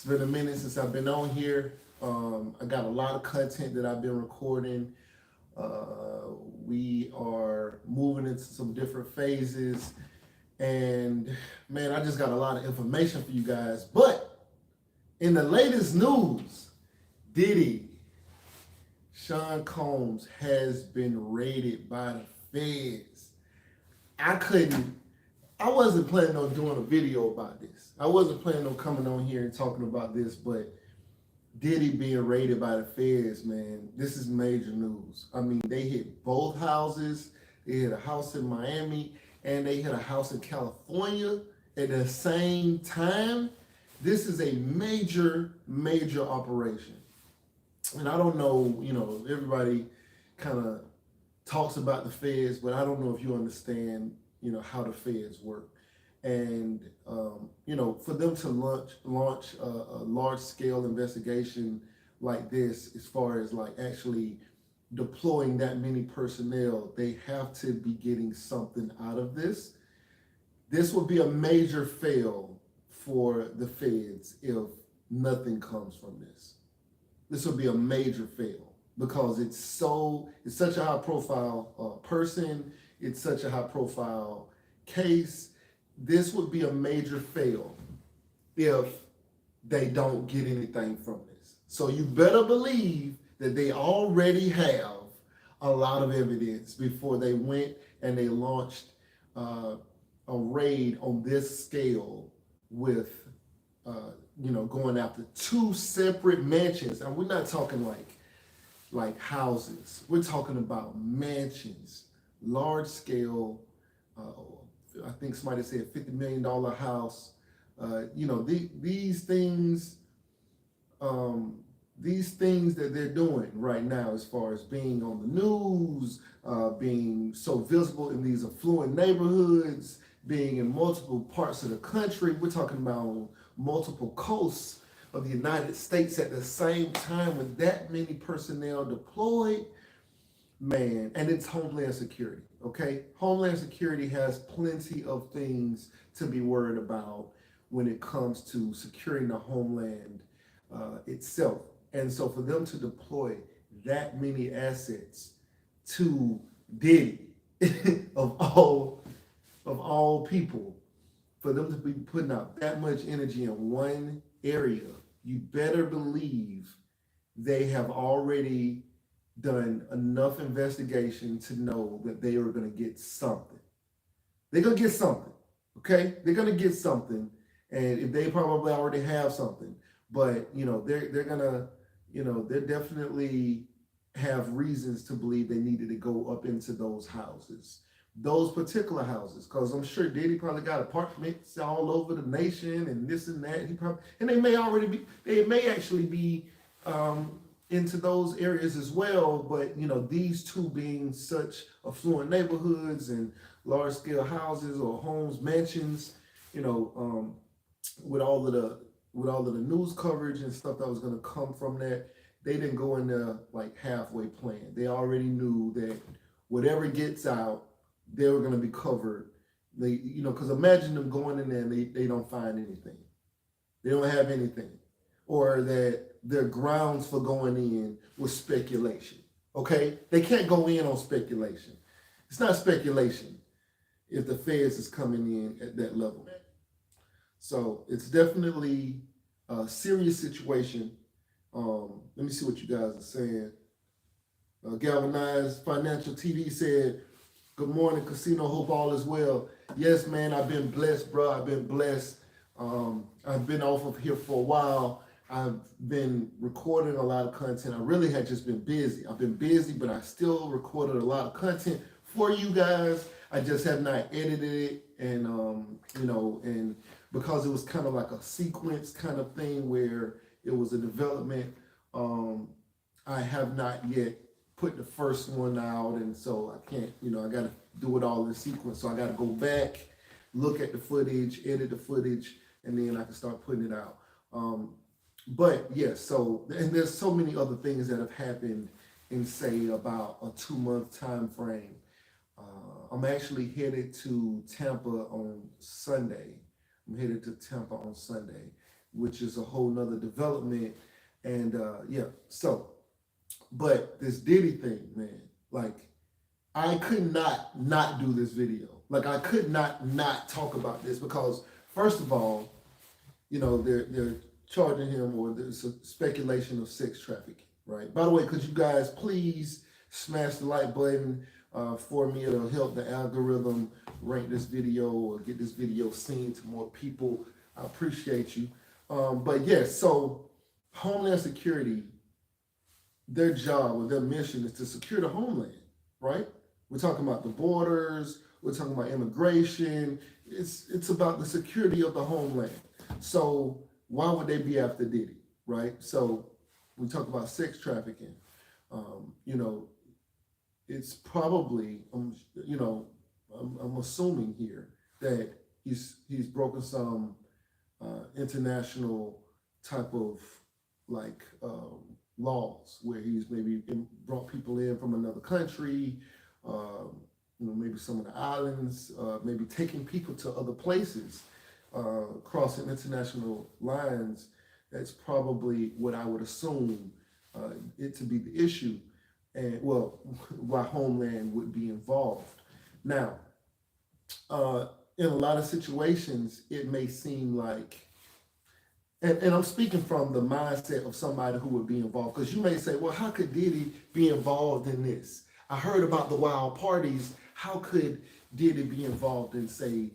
It's been a minute since I've been on here. I got a lot of content that I've been recording. We are moving into some different phases, and man, I just got a lot of information for you guys. But in the latest news, Diddy, Sean Combs has been raided by the feds. I couldn't I wasn't planning on doing a video about this. I wasn't planning on coming on here and talking about this, but Diddy being raided by the feds, man, this is major news. I mean, they hit both houses. They hit a house in Miami and they hit a house in California at the same time. This is a major, major operation. And I don't know, everybody kind of talks about the feds, but I don't know if you understand, how the feds work. And for them to launch a large scale investigation like this, as far as like actually deploying that many personnel, they have to be getting something out of this. This would be a major fail for the feds if nothing comes from this. This would be a major fail because it's such a high profile person. It's such a high profile case. This would be a major fail if they don't get anything from this. So you better believe that they already have a lot of evidence before they went and they launched a raid on this scale with, going after two separate mansions. And we're not talking like houses. We're talking about mansions, large scale. I think somebody said $50 million house. These things that they're doing right now, as far as being on the news, being so visible in these affluent neighborhoods, being in multiple parts of the country. We're talking about multiple coasts of the United States at the same time with that many personnel deployed. Man, and it's Homeland Security, okay? Homeland Security has plenty of things to be worried about when it comes to securing the homeland itself. And so for them to deploy that many assets to Diddy, of all people, for them to be putting out that much energy in one area, you better believe they have already done enough investigation to know that they are going to get something. They're going to get something, okay? They're going to get something, and if they probably already have something, but they're gonna, they definitely have reasons to believe they needed to go up into those particular houses, because I'm sure Diddy probably got apartments all over the nation and this and that. And they may actually be into those areas as well. But these two being such affluent neighborhoods and large scale houses or homes, mansions, with all of the news coverage and stuff that was going to come from that, they didn't go in there like halfway plan. They already knew that whatever gets out, they were going to be covered. Because imagine them going in there and they don't find anything. They don't have anything. Or that their grounds for going in was speculation. Okay? They can't go in on speculation. It's not speculation if the feds is coming in at that level. So it's definitely a serious situation. Let me see what you guys are saying. Galvanized Financial TV said, "Good morning, Casino. Hope all is well." Yes, man, I've been blessed, bro. I've been blessed. I've been off of here for a while. I've been recording a lot of content. I really had just been busy. I've been busy, but I still recorded a lot of content for you guys. I just have not edited it, and and because it was kind of like a sequence kind of thing where it was a development, I have not yet put the first one out, and so I can't, I got to do it all in sequence. So I got to go back, look at the footage, edit the footage, and then I can start putting it out. But yes, so, and there's so many other things that have happened in, say, about a 2-month time frame. I'm actually headed to Tampa on Sunday. which is a whole nother development. And yeah, so, but this Diddy thing, man, like I could not do this video. Like I could not talk about this because first of all, you know, they're charging him, or there's a speculation of sex trafficking, right? By the way, could you guys please smash the like button for me? It'll help the algorithm rank this video or get this video seen to more people. I appreciate you. But yes, so Homeland Security, their job or their mission is to secure the homeland, right? We're talking about the borders, we're talking about immigration. It's about the security of the homeland. So why would they be after Diddy, right? So we talk about sex trafficking. You know, it's probably, you know, I'm assuming here that he's broken some international type of like laws where he's maybe brought people in from another country, you know, maybe some of the islands, maybe taking people to other places, crossing international lines. That's probably what I would assume it to be the issue, and well, why Homeland would be involved. Now, in a lot of situations, it may seem like, and I'm speaking from the mindset of somebody who would be involved, because you may say, well, how could Diddy be involved in this? I heard about the wild parties. How could Diddy be involved in, say,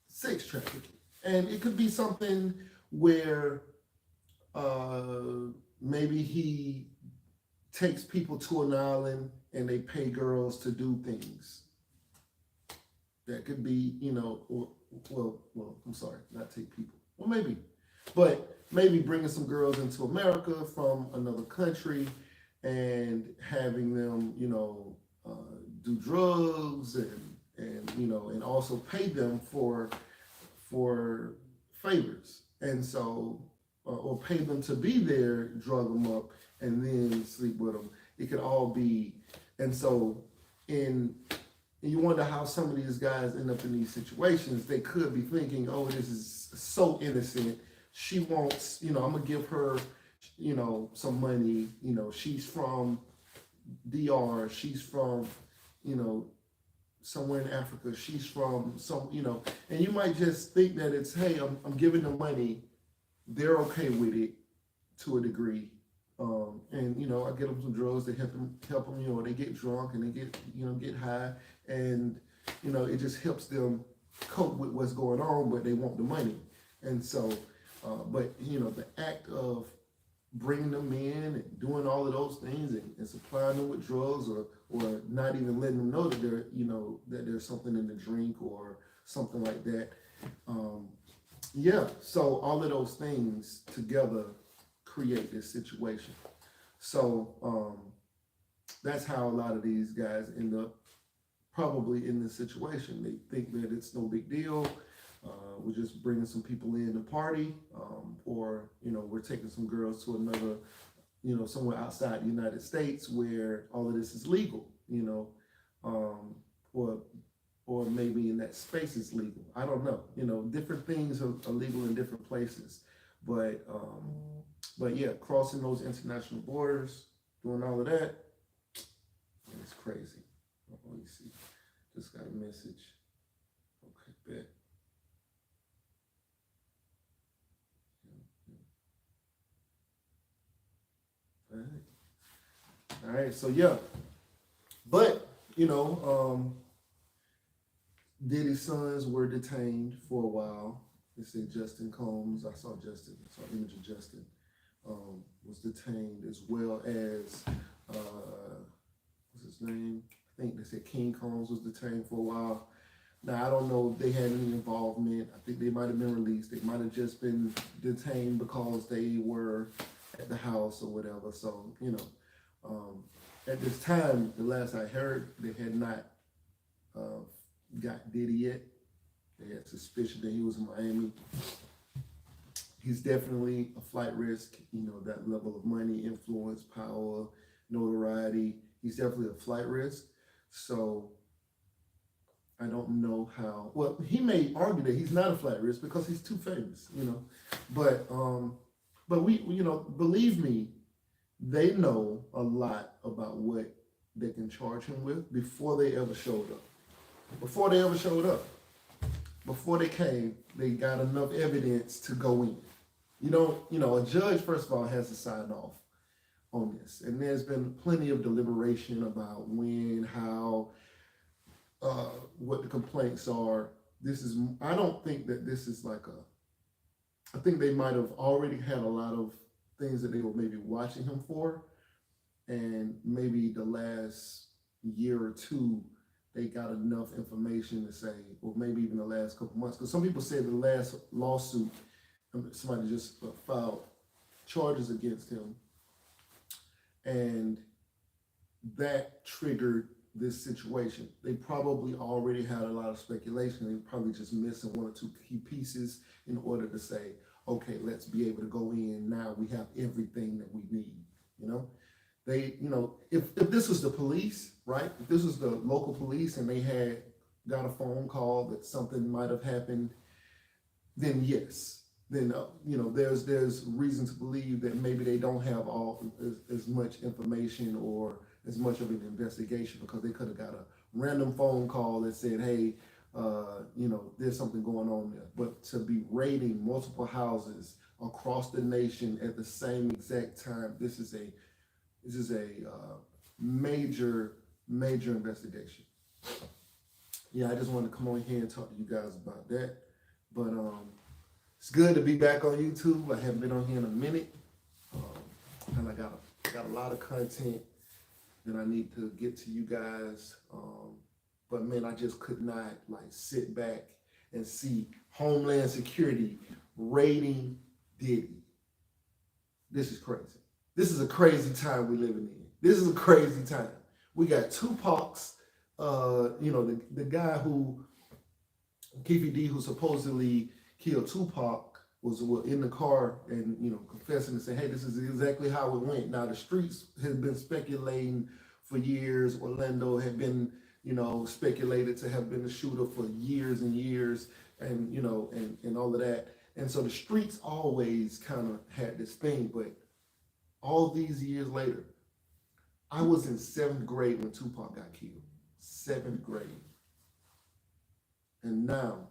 sex trafficking? And it could be something where maybe he takes people to an island and they pay girls to do things. That could be, you know, well, I'm sorry, not take people. Well, maybe, but maybe bringing some girls into America from another country and having them, you know, do drugs and you know, and also pay them for favors, and so or pay them to be there, drug them up, and then sleep with them. It could all be, and so in. And you wonder how some of these guys end up in these situations. They could be thinking, oh, this is so innocent. She wants, you know, I'm going to give her, you know, some money. You know, she's from DR. She's from, you know, somewhere in Africa. She's from some, you know, and you might just think that it's, hey, I'm giving them money. They're okay with it to a degree. And you know, I get them some drugs. They help them. You know, they get drunk and they get high, and you know, it just helps them cope with what's going on. But they want the money, and so, but you know, the act of bringing them in and doing all of those things and supplying them with drugs, or not even letting them know that they're, you know, that there's something in the drink or something like that. Yeah. So all of those things together create this situation. So that's how a lot of these guys end up probably in this situation. They think that it's no big deal. We're just bringing some people in to party, or you know, we're taking some girls to another, you know, somewhere outside the United States where all of this is legal, you know, or maybe in that space is legal. I don't know. You know, different things are legal in different places, but yeah, crossing those international borders, doing all of that, it's crazy. Let me see. Just got a message. Okay, bet. All right, so yeah. But, you know, Diddy's sons were detained for a while. They say Justin Combs, I saw an image of Justin, was detained, as well as, what's his name? I think they said King Combs was detained for a while. Now, I don't know if they had any involvement. I think they might have been released. They might have just been detained because they were at the house or whatever. So, you know, at this time, the last I heard, they had not got Diddy yet. They had suspicion that he was in Miami. He's definitely a flight risk, you know, that level of money, influence, power, notoriety. He's definitely a flight risk. So I don't know how. Well, he may argue that he's not a flat risk because he's too famous, but believe me, they know a lot about what they can charge him with before they ever showed up. Before they ever showed up, before they came, they got enough evidence to go in. A judge, first of all, has to sign off on this. And there's been plenty of deliberation about when, how, what the complaints are. I don't think that this is I think they might have already had a lot of things that they were maybe watching him for. And maybe the last year or two, they got enough information to say, or maybe even the last couple months. Because some people said the last lawsuit, somebody just filed charges against him, and that triggered this situation. They probably already had a lot of speculation. They probably just missing one or two key pieces in order to say, okay, let's be able to go in now. We have everything that we need. If this was the police, right? If this was the local police and they had got a phone call that something might have happened, then yes, then there's reason to believe that maybe they don't have as much information or as much of an investigation, because they could have got a random phone call that said, hey, there's something going on there. But to be raiding multiple houses across the nation at the same exact time, this is a major investigation. Yeah, I just wanted to come on here and talk to you guys about that. But it's good to be back on YouTube. I haven't been on here in a minute, and I got a lot of content that I need to get to you guys. But man, I just could not sit back and see Homeland Security raiding Diddy. This is crazy. This is a crazy time we're living in. This is a crazy time. We got Tupac's, the guy who, Keefe D, who supposedly killed Tupac, was in the car and, confessing and saying, hey, this is exactly how it went. Now, the streets had been speculating for years. Orlando had been, speculated to have been the shooter for years and years, and, and all of that. And so the streets always kind of had this thing, but all these years later, I was in 7th grade when Tupac got killed. 7th grade. And now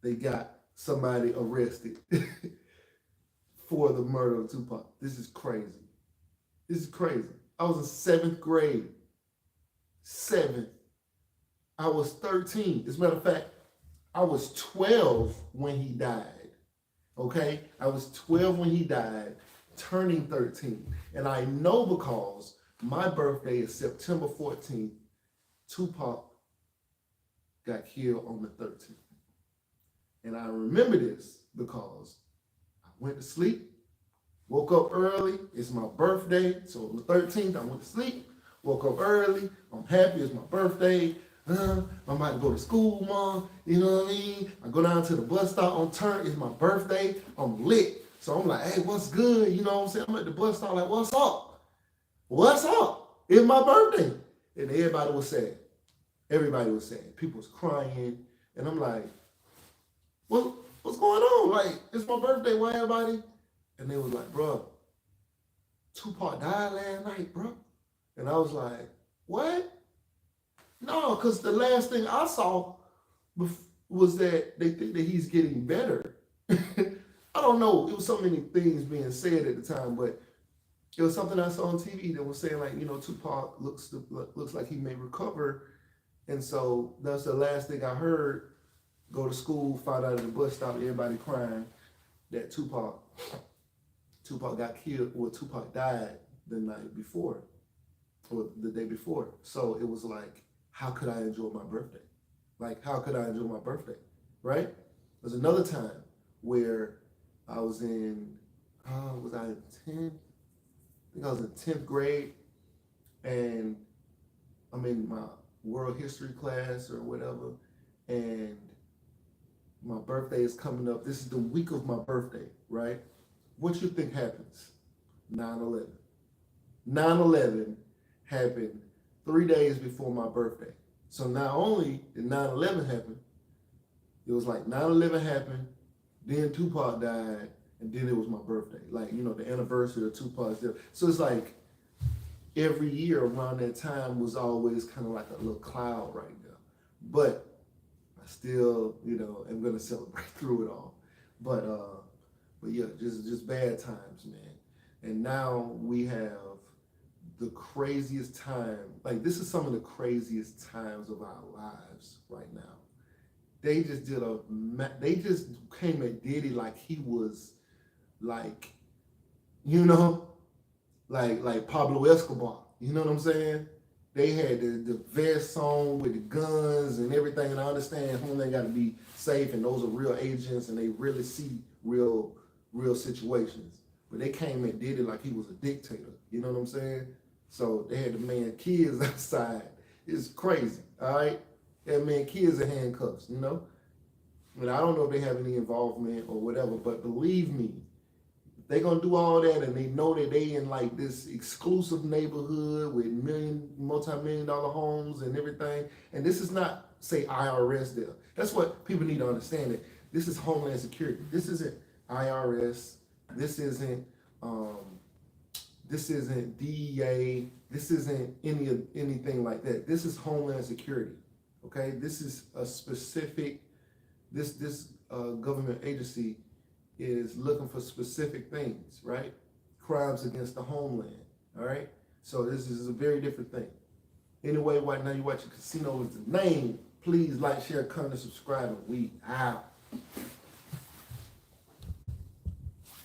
they got somebody arrested for the murder of Tupac. This is crazy. This is crazy. I was in 7th grade. 7th. I was 13. As a matter of fact, I was 12 when he died. Okay? I was 12 when he died, turning 13. And I know because my birthday is September 14th. Tupac got killed on the 13th. And I remember this because I went to sleep, woke up early. It's my birthday. So on the 13th, I went to sleep, woke up early. I'm happy. It's my birthday. I'm about to go to school, Mom. You know what I mean? I go down to the bus stop on turn. It's my birthday. I'm lit. So I'm like, hey, what's good? You know what I'm saying? I'm at the bus stop like, what's up? What's up? It's my birthday. And everybody was sad. Everybody was sad. People was crying. And I'm like, what's going on? Like, it's my birthday. Why everybody? And they was like, bro, Tupac died last night, bro. And I was like, what? No, because the last thing I saw was that they think that he's getting better. I don't know. It was so many things being said at the time, but it was something I saw on TV that was saying, like, Tupac looks like he may recover. And so that's the last thing I heard. Go to school, find out at the bus stop, everybody crying that Tupac got killed, or Tupac died the night before, or the day before. So it was like, how could I enjoy my birthday? Like, how could I enjoy my birthday, right? There's another time where I was in, was I in 10th? I think I was in 10th grade, and I'm in my world history class or whatever, and my birthday is coming up. This is the week of my birthday, right? What you think happens? 9/11. 9/11 happened 3 days before my birthday. So not only did 9/11 happen, it was like 9/11 happened, then Tupac died, and then it was my birthday. Like, you know, the anniversary of Tupac's death. So it's like every year around that time was always kind of like a little cloud right there. But I still, you know, am gonna celebrate through it all. But yeah, just bad times, man. And now we have the craziest time. Like, this is some of the craziest times of our lives right now. They just did they just came at Diddy like he was like, you know, like Pablo Escobar. You know what I'm saying? They had the vest on with the guns and everything, and I understand Homeland got to be safe, and those are real agents, and they really see real situations. But they came at Diddy like he was a dictator. You know what I'm saying? So they had the man kids outside. It's crazy. All right, that man kids in handcuffs. You know, and I don't know if they have any involvement or whatever, but believe me, they gonna do all that, and they know that they in like this exclusive neighborhood with multi-million-dollar homes and everything. And this is not, say, IRS there. That's what people need to understand. That this is Homeland Security. This isn't IRS. This isn't DEA. This isn't anything like that. This is Homeland Security. Okay, this is a specific. This government agency is looking for specific things, right? Crimes against the homeland, all right? So this is a very different thing. Anyway, right now you watching Casino is the name. Please like, share, comment, subscribe, and we out.